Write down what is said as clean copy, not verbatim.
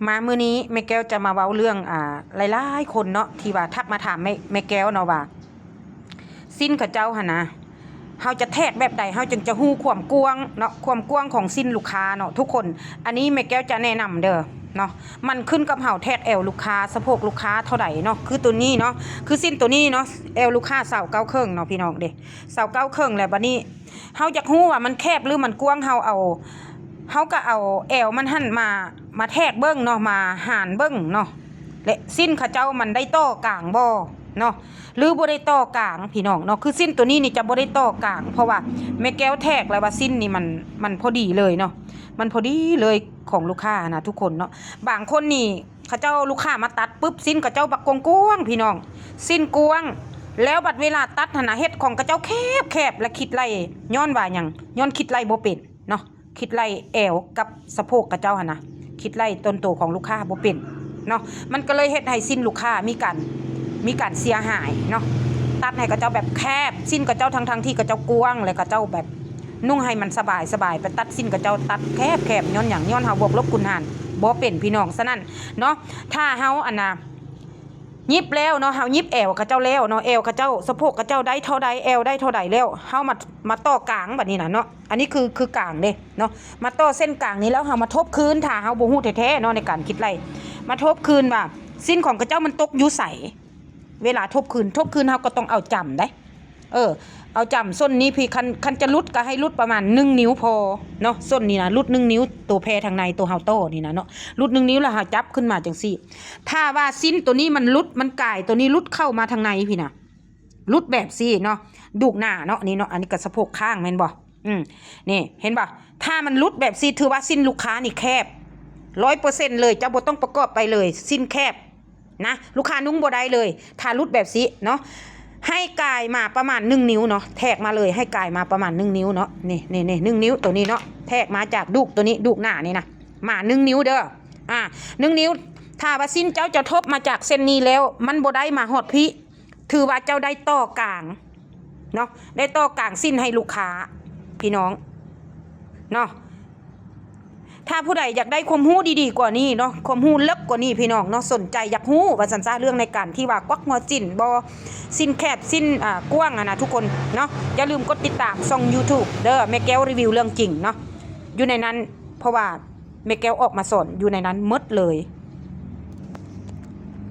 มามื้อนี้แม่แก้วจะมาเว้าเรื่องหลายๆคนเนาะที่ว่าทักมาถามแม่แก้วเนาะว่าสิ้นเขาเจ้าหั่นนะเฮาจะแทกแบบใดเฮาจึงจะฮู้ความกว้างเนาะความกว้างของสิ้นลูกค้าเนาะทุกคนอันนี้แม่แก้วจะแนะนำเด้อเนาะมันขึ้นกับเฮาแทกแอวลูกค้าสะโพกลูกค้าเท่าใดเนาะคือตัวนี้เนาะคือสิ้นตัวนี้เนาะแอวลูกค้า29ครึ่งเนาะพี่น้องเด้29ครึ่งแล้วบัดนี้เฮาอยากฮู้ว่ามันแคบหรือมันกว้างเฮาก็เอาแอวมันหั่นมาแทกเบิ้งเนาะมาห่านเบิ้งเนาะและสิ้นเขาเจ้ามันได้ต่อกลางบ่เนาะหรือบ่ได้ต่อกลางพี่น้องเนาะคือสิ้นตัวนี้นี่จะบ่ได้ต่อกลางเพราะว่าแม่แก้วแทกแล้วว่าสิ้นนี่มันพอดีเลยเนาะมันพอดีเลยของลูกค้านะทุกคนเนาะบางคนนี่เขาเจ้าลูกค้ามาตัดปุ๊บสิ้นเขาเจ้าบักกว้างพี่น้องสิ้นกว้างแล้วบัดเวลาตัดหั่นน่ะเฮ็ดของเขาเจ้าแคบและคิดไล่ย้อนว่าหยังย้อนคิดไล่บ่เป็นเนาะคิดไล่แอวกับสะโพกกระเจ้าหั่นนะคิดไล่ต้นโตของลูกค้าบ่เป็นเนาะมันก็เลยเฮ็ดให้สิ้นลูกค้ามีการเสียหายเนาะตัดให้กระเจ้าแบบแคบสิ้นกระเจ้าทั้งที่กระเจ้ากว้างและกระเจ้าแบบนุ่งให้มันสบายไปตัดสิ้นกระเจ้าตัดแคบย้อนอย่างย้อนเฮาบวกลบคูณหารบ่เป็นพี่น้องฉะนั้นเนาะถ้าเฮาอันน่ะยิบแล้วเนาะเฮายิบแอวกระเจ้าแล้วเนาะแอวกระเจ้าสะโพกกระเจ้าได้เท่าใดแอวได้เท่าใดแล้วเฮามาต่อกลางแบบนี้นะเนาะอันนี้คือกลางเด้เนาะมาต่อเส้นกลางนี้แล้วเฮามาทบคืนถ้าเฮาบ่ฮู้แท้ๆเนาะในการคิดไล่มาทบคืนว่าสิ้นของกระเจ้ามันตกอยู่ไสเวลาทบคืนเฮาก็ต้องเอาจำได้เอาจำส้นนี้พี่คันจะลุดก็ให้ลุดประมาณ1นิ้วพอเนาะส้นนี้นะลุด1นิ้วตัวแพรทางในตัวเฮาโตนี่นะเนาะลุด1นิ้วแล้วเฮาจับขึ้นมาจังซี่ถ้าว่าสิ้นตัวนี้มันลุดมันก่ายตัวนี้ลุดเข้ามาทางในพี่นะลุดแบบซี่เนาะดูกหน้าเนาะนี่เนาะอันนี้ก็สะโพกข้างแม่นบ่นี่เห็นบ่ถ้ามันลุดแบบซี่ถือว่าสิ้นลูกค้านี่แคบ 100% เลยเจ้าบ่ต้องประกอบไปเลยสิ้นแคบนะลูกค้านุ่งบ่ได้เลยถ้าลุดแบบซี่เนาะให้กายมาประมาณ1นิ้วเนาะแทกมาเลยให้กายมาประมาณ1นิ้วเนาะนี่1นิ้วตัวนี้เนาะแทกมาจากดูกตัวนี้ดูกหน้านี่นะมา1นิ้วเด้อ1นิ้วถ้าว่าสิ้นเจ้าจะทบมาจากเส้นนี้แล้วมันบ่ได้มาฮอดพี่ถือว่าเจ้าได้ต่อกลางเนาะได้ต่อกลางสิ้นให้ลูกค้าพี่น้องเนาะถ้าผู้ใดอยากได้ความรู้ดีๆกว่านี้เนาะความรู้ลึกกว่านี้พี่น้องเนาะสนใจอยากรู้ว่าสันซ่าเรื่องในการที่ว่ากวักหัวจิ้นบอสิ้นแคบสิ้นกว้างนะทุกคนเนาะอย่าลืมกดติดตามช่อง YouTube เด้อแม่แก้วรีวิวเรื่องจริงเนาะอยู่ในนั้นเพราะว่าแม่แก้วออกมาสอนอยู่ในนั้นหมดเลย